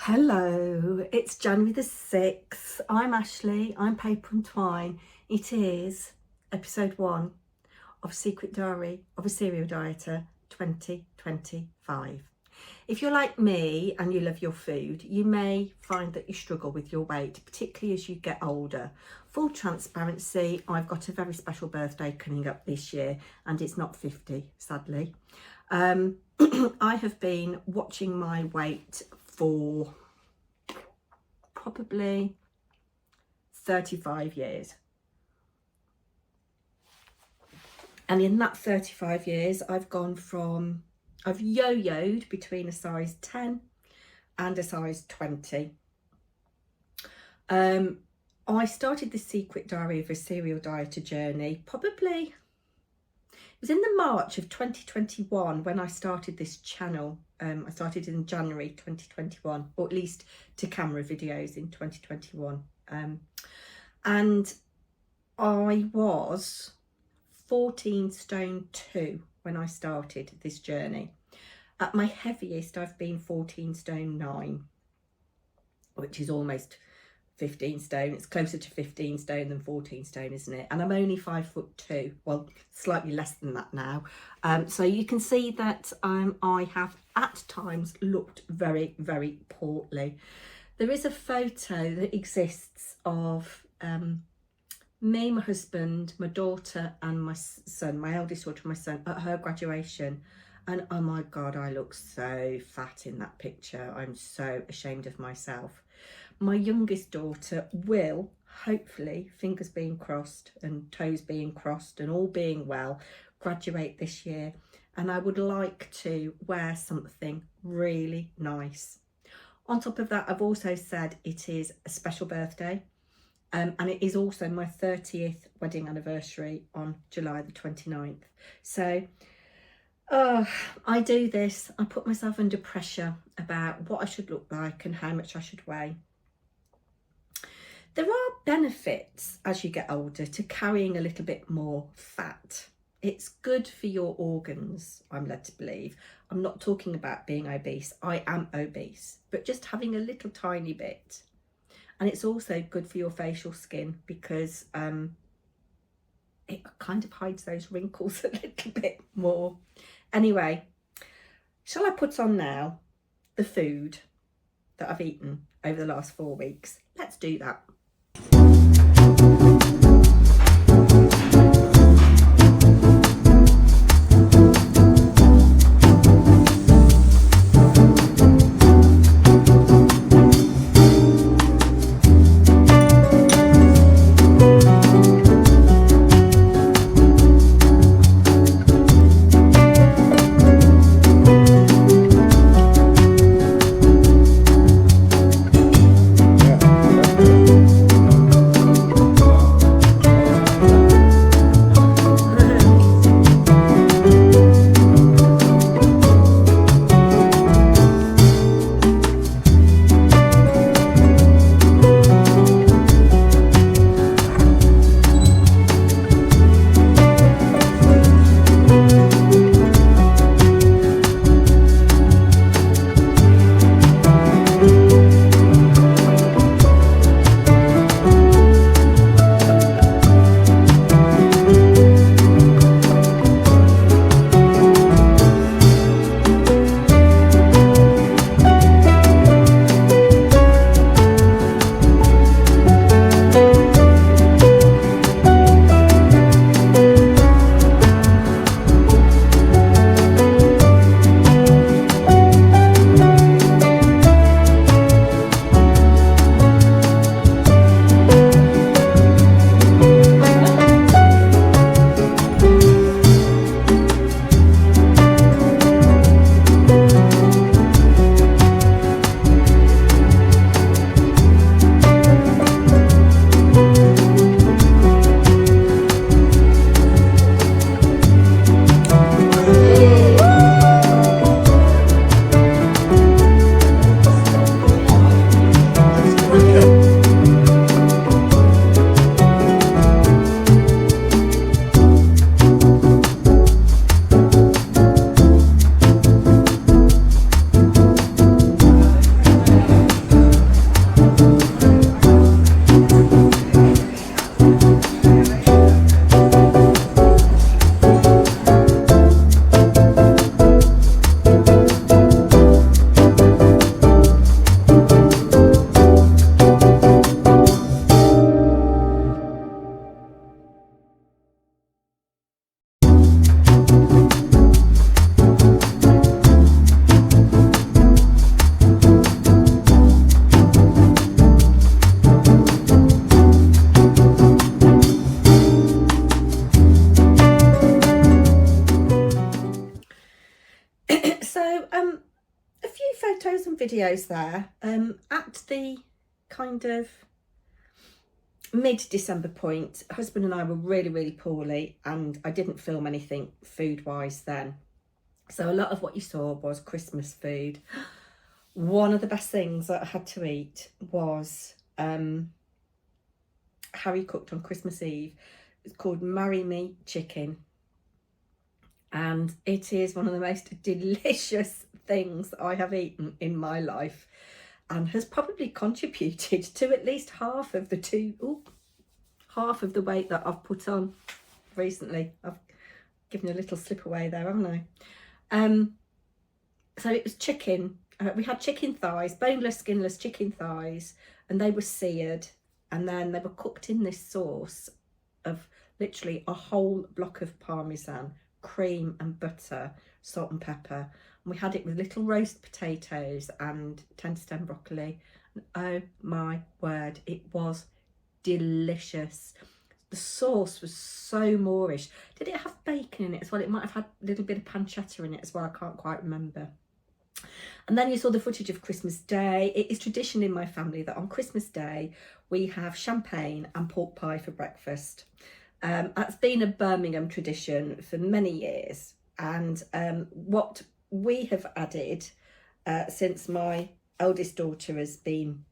Hello, it's January the 6th. I'm Ashley, I'm Paper&Twine. It is episode 1 of Secret Diary of a Serial Dieter 2025. If you're like me and you love your food, you may find that you struggle with your weight, particularly as you get older. Full transparency, I've got a very special birthday coming up this year and it's not 50, sadly. I have been watching my weight for probably 35 years. And in that 35 years, I've yo-yoed between a size 10 and a size 20. I started the Secret Diary of a Serial Dieter journey probably, it was in the March of 2021 when I started this channel. I started in January 2021, or at least to camera videos in 2021. And I was 14 stone 2 when I started this journey. At my heaviest, I've been 14 stone 9, which is almost 15 stone. It's closer to 15 stone than 14 stone, isn't it? And I'm only 5'2", well, slightly less than that now. So you can see that I have at times looked very, very portly. There is a photo that exists of me, my husband, my daughter and my son, my eldest daughter and my son, at her graduation. And oh my God, I look so fat in that picture. I'm so ashamed of myself. My youngest daughter will, hopefully, fingers being crossed and toes being crossed and all being well, graduate this year. And I would like to wear something really nice. On top of that, I've also said it is a special birthday. And it is also my 30th wedding anniversary on July the 29th. So I do this, I put myself under pressure about what I should look like and how much I should weigh. There are benefits as you get older to carrying a little bit more fat. It's good for your organs, I'm led to believe. I'm not talking about being obese. I am obese, but just having a little tiny bit. And it's also good for your facial skin because it kind of hides those wrinkles a little bit more. Anyway, shall I put on now the food that I've eaten over the last 4 weeks? Let's do that. photos and videos there. At the kind of mid-December point, husband and I were really poorly, and I didn't film anything food-wise then. So a lot of what you saw was Christmas food. One of the best things that I had to eat was Harry cooked on Christmas Eve. It's called Marry Me Chicken. And it is one of the most delicious things that I have eaten in my life, and has probably contributed to at least half of the weight that I've put on recently. I've given a little slip away there, haven't I? So it was chicken. We had chicken thighs, boneless, skinless chicken thighs, and they were seared, and then they were cooked in this sauce of literally a whole block of parmesan, cream and butter, salt and pepper. And we had it with little roast potatoes and tender stem broccoli. And oh my word, it was delicious. The sauce was so Moorish. Did it have bacon in it as well? It might have had a little bit of pancetta in it as well. I can't quite remember. And then you saw the footage of Christmas Day. It is tradition in my family that on Christmas Day we have champagne and pork pie for breakfast. That's been a Birmingham tradition for many years, and what we have added since my eldest daughter has been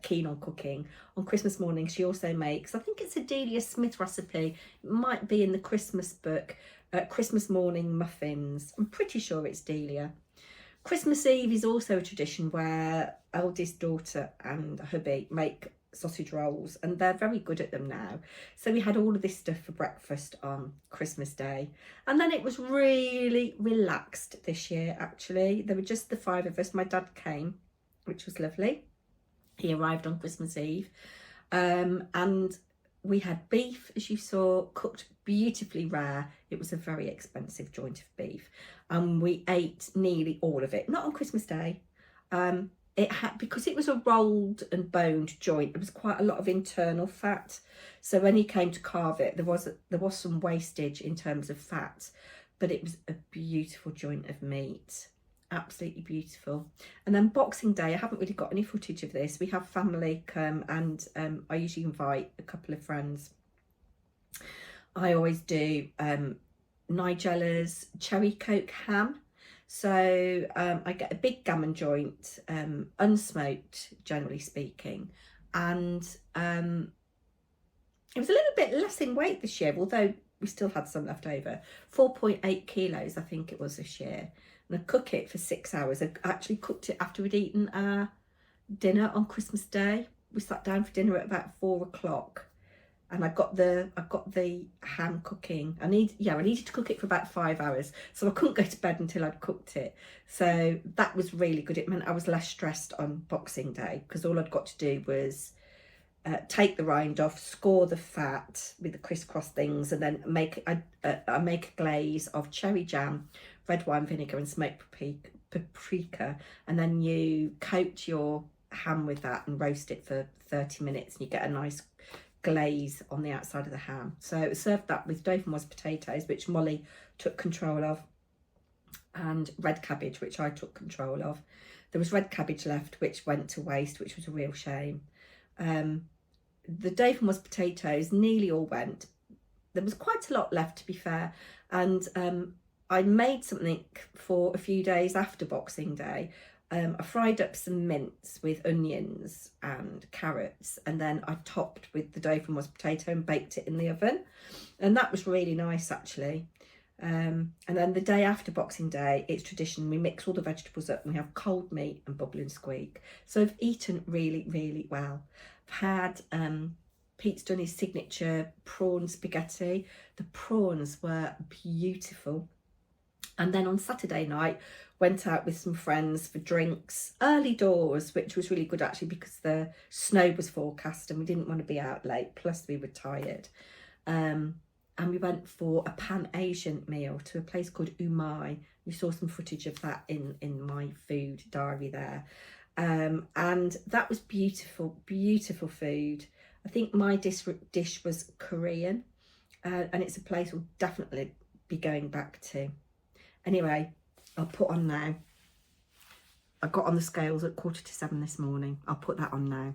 keen on cooking, on Christmas morning she also makes, I think it's a Delia Smith recipe, it might be in the Christmas book, Christmas morning muffins. I'm pretty sure it's Delia. Christmas Eve is also a tradition where eldest daughter and hubby make sausage rolls, and they're very good at them now. So we had all of this stuff for breakfast on Christmas Day, and then it was really relaxed this year. Actually, there were just the 5 of us. My dad came, which was lovely. He arrived on Christmas Eve, and we had beef, as you saw, cooked beautifully rare. It was a very expensive joint of beef, and we ate nearly all of it. Not on Christmas Day. It had, because it was a rolled and boned joint, there was quite a lot of internal fat. So when he came to carve it, there was some wastage in terms of fat, but it was a beautiful joint of meat. Absolutely beautiful. And then Boxing Day, I haven't really got any footage of this. We have family come, and I usually invite a couple of friends. I always do Nigella's cherry coke ham. So I get a big gammon joint, unsmoked, generally speaking, and it was a little bit less in weight this year, although we still had some left over. 4.8 kilos, I think it was this year. And I cook it for 6 hours. I actually cooked it after we'd eaten our dinner on Christmas Day. We sat down for dinner at about 4 o'clock. And I got the ham cooking. I needed to cook it for about 5 hours, so I couldn't go to bed until I'd cooked it. So that was really good. It meant I was less stressed on Boxing Day, because all I'd got to do was take the rind off, score the fat with the crisscross things, and then I make a glaze of cherry jam, red wine vinegar, and smoked paprika, and then you coat your ham with that and roast it for 30 minutes, and you get a nice glaze on the outside of the ham. So served that with dauphinoise potatoes, which Molly took control of, and red cabbage, which I took control of. There was red cabbage left, which went to waste, which was a real shame. The dauphinoise potatoes nearly all went. There was quite a lot left, to be fair, and I made something for a few days after Boxing Day. I fried up some mince with onions and carrots, and then I topped with the dauphinoise potato and baked it in the oven, and that was really nice actually. And then the day after Boxing Day, it's tradition, we mix all the vegetables up and we have cold meat and bubble and squeak. So I've eaten really well. I've had Pete's done his signature prawn spaghetti. The prawns were beautiful. And then on Saturday night, went out with some friends for drinks, early doors, which was really good actually, because the snow was forecast and we didn't want to be out late, plus we were tired. And we went for a Pan-Asian meal to a place called Umai. You saw some footage of that in my food diary there. And that was beautiful food. I think my dish was Korean, and it's a place we'll definitely be going back to. Anyway, I'll put on now I got on the scales at 6:45 this morning. I'll put that on now.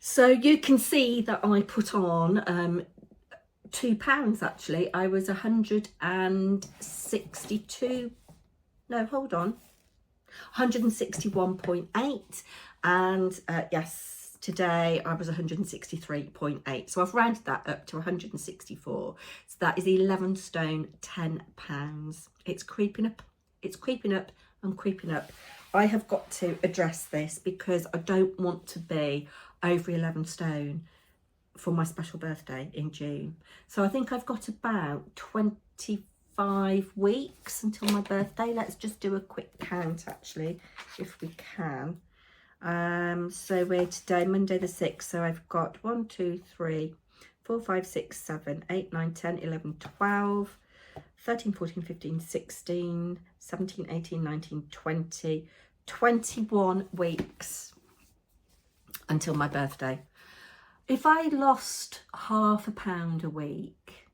So you can see that I put on £2 actually. I was 162, no, hold on, 161.8, and yes, today I was 163.8, so I've rounded that up to 164, so that is 11 stone 10 pounds. It's creeping up, it's creeping up and creeping up. I have got to address this because I don't want to be over 11 stone for my special birthday in June. So I think I've got about 25 weeks until my birthday. Let's just do a quick count actually, if we can. So we're today, Monday the 6th. So I've got 1, 2, 3, 4, 5, 6, 7, 8, 9, 10, 11, 12, 13, 14, 15, 16, 17, 18, 19, 20, 21 weeks until my birthday. If I lost £0.5 pound a week,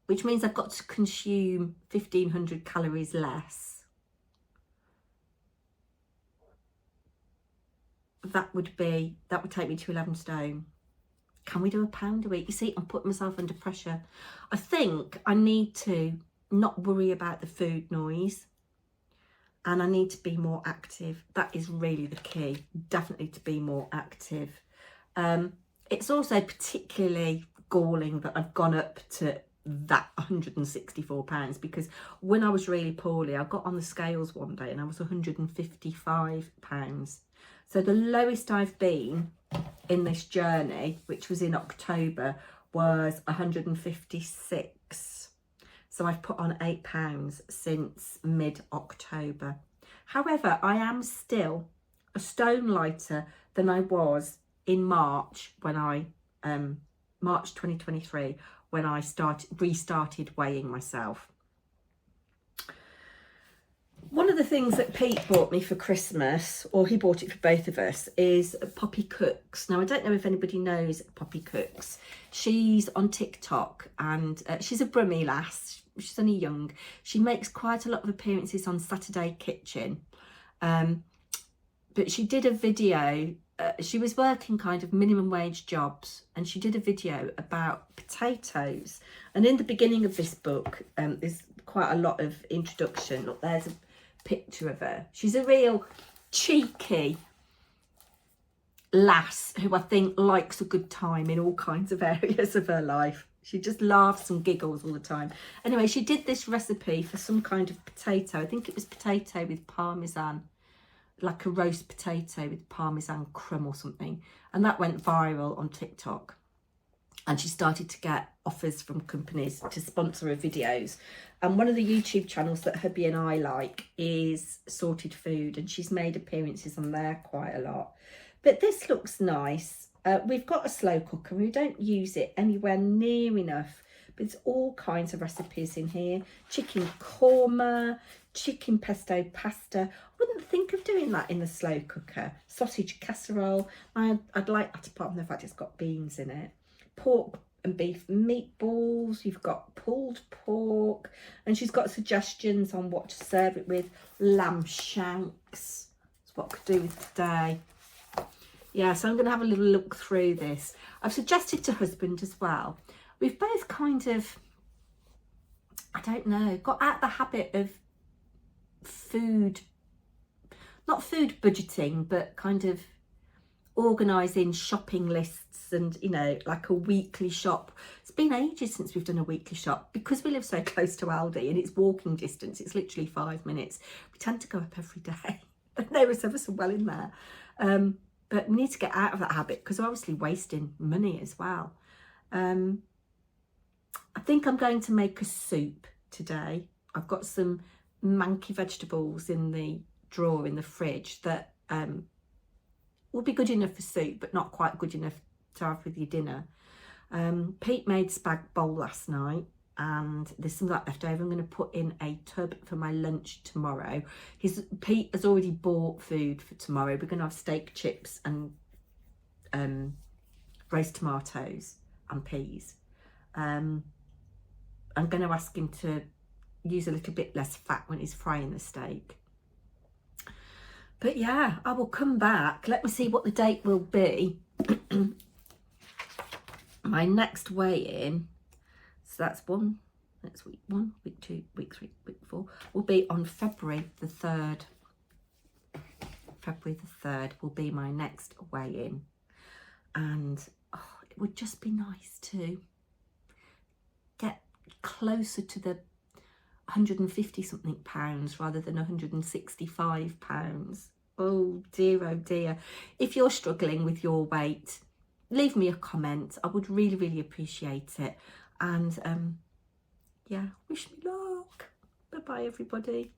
which means I've got to consume 1,500 calories less, that would take me to 11 stone. Can we do £1 a week? You see, I'm putting myself under pressure. I think I need to not worry about the food noise, and I need to be more active. That is really the key, definitely to be more active. It's also particularly galling that I've gone up to that 164 pounds, because when I was really poorly, I got on the scales one day and I was 155 pounds. So the lowest I've been in this journey, which was in October, was 156. So I've put on 8 pounds since mid-October. However, I am still a stone lighter than I was in March, when March 2023, when I restarted weighing myself. One of the things that Pete bought me for Christmas, or he bought it for both of us, is Poppy Cooks. Now, I don't know if anybody knows Poppy Cooks. She's on TikTok, and she's a Brummie lass. She's only young. She makes quite a lot of appearances on Saturday Kitchen. But she did a video. She was working kind of minimum wage jobs, and she did a video about potatoes. And in the beginning of this book, there's quite a lot of introduction. Look, there's a picture of her. She's a real cheeky lass who I think likes a good time in all kinds of areas of her life. She just laughs and giggles all the time. Anyway, she did this recipe for some kind of potato. I think it was potato with parmesan, like a roast potato with parmesan crumb or something, and that went viral on TikTok. And she started to get offers from companies to sponsor her videos. And one of the YouTube channels that Hubby and I like is Sorted Food, and she's made appearances on there quite a lot. But this looks nice. We've got a slow cooker. We don't use it anywhere near enough, but there's all kinds of recipes in here. Chicken korma, chicken pesto pasta. I wouldn't think of doing that in the slow cooker. Sausage casserole. I'd like that, apart from the fact it's got beans in it. Pork and beef meatballs. You've got pulled pork, and she's got suggestions on what to serve it with. Lamb shanks. That's what I could do with today. Yeah, so I'm going to have a little look through this. I've suggested to husband as well. We've both kind of, I don't know, got out of the habit of food, not food budgeting, but kind of organising shopping lists and, you know, like a weekly shop. It's been ages since we've done a weekly shop, because we live so close to Aldi and it's walking distance. It's literally 5 minutes. We tend to go up every day. There is ever so well in there. But we need to get out of that habit, because we're obviously wasting money as well. I think I'm going to make a soup today. I've got some manky vegetables in the drawer in the fridge that will be good enough for soup, but not quite good enough to have with your dinner. Pete made spag bowl last night, and there's some of that left over. I'm going to put in a tub for my lunch tomorrow. Pete has already bought food for tomorrow. We're going to have steak, chips and roast tomatoes and peas. I'm going to ask him to use a little bit less fat when he's frying the steak. But yeah, I will come back. Let me see what the date will be. My next weigh-in, so that's that's week 1, week 2, week 3, week 4, will be on February the 3rd. February the 3rd will be my next weigh-in. And it would just be nice to get closer to the 150 something pounds rather than 165 pounds. Oh dear. If you're struggling with your weight, leave me a comment. I would really appreciate it. And yeah, wish me luck. Bye bye everybody.